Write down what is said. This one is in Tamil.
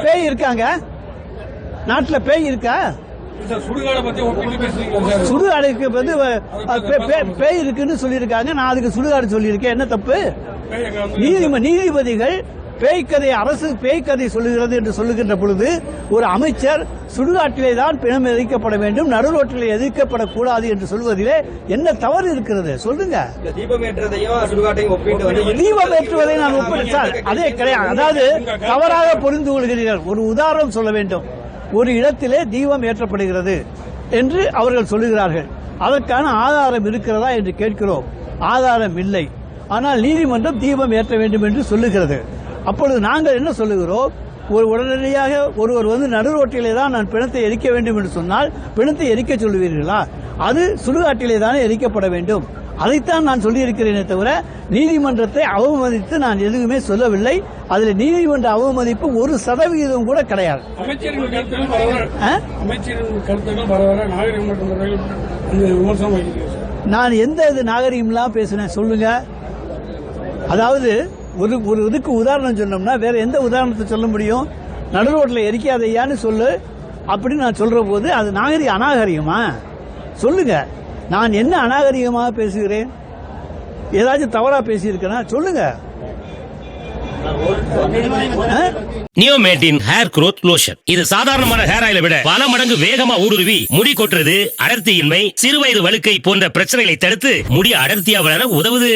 பேய் இருக்காங்க நாட்டுல, பேய் இருக்கா? சுடுகாடுக்கு வந்து பேய் இருக்குன்னு சொல்லியிருக்காங்க. நான் அதுக்கு சுடுகாடு சொல்லியிருக்கேன், என்ன தப்பு? நீதிபதிகள் பேய்க்கதை, அரசு பேய்க்கதை சொல்லுகிறது என்று சொல்லுகின்ற பொழுது ஒரு அமைச்சர் சுடுகாட்டிலே தான் பிணம் எதிர்க்கப்பட வேண்டும், நடுரோட்டிலே எதிர்க்கப்படக்கூடாது என்று சொல்வதிலே என்ன தவறு இருக்கிறது சொல்லுங்க. தீபம் ஏற்றுவதை நான் ஒப்பிடுறேன், அதே கிடையாது. அதாவது தவறாக புரிந்து கொள்கிறீர்கள். ஒரு உதாரணம் சொல்ல வேண்டும். ஒரு இடத்திலே தீபம் ஏற்றப்படுகிறது என்று அவர்கள் சொல்லுகிறார்கள். அதற்கான ஆதாரம் இருக்கிறதா என்று கேட்கிறோம். ஆதாரம் இல்லை. ஆனால் நீதிமன்றம் தீபம் ஏற்ற வேண்டும் என்று சொல்லுகிறது. அப்பொழுது நாங்கள் என்ன சொல்லுகிறோம்? உடனடியாக ஒருவர் வந்து நடுரோட்டிலே தான் நான் பிணத்தை எரிக்க வேண்டும் என்று சொன்னால் பிணத்தை எரிக்க சொல்லுவீர்களா? அது சுடுகாட்டிலே தானே எரிக்கப்பட வேண்டும். அதைத்தான் நான் சொல்லியிருக்கிறேனே தவிர நீதிமன்றத்தை அவமதித்து நான் எதுவுமே சொல்லவில்லை. அதில் நீதிமன்ற அவமதிப்பு 1% கூட கிடையாது. நான் எந்த நாகரிகம்லாம் பேசினேன் சொல்லுங்க. அதாவது ஒரு இதுக்கு உதாரணம் சொன்னோம்னா வேற எந்த உதாரணத்தை சொல்ல முடியும்? நடுரோட்டில் எரிக்காதையான்னு சொல்லு அப்படின்னு நான் சொல்ற போது அது அநாகரிகமா? சொல்லுங்க. நான் என்ன அநாகரிகமாக பேசுகிறேன்? ஏதாச்சும் தவறா பேசியிருக்கேனா சொல்லுங்க. நியோமேட்டின் ஹேர் குரோத் லோஷன். இது சாதாரணமான ஹேர் ஆயிலை விட பல மடங்கு வேகமா ஊடுருவி முடி கொட்டுறது, அடர்த்தியின்மை, சிறுவயது வழுக்கை போன்ற பிரச்சனைகளை தடுத்து முடி அடர்த்தியா வளர உதவுது.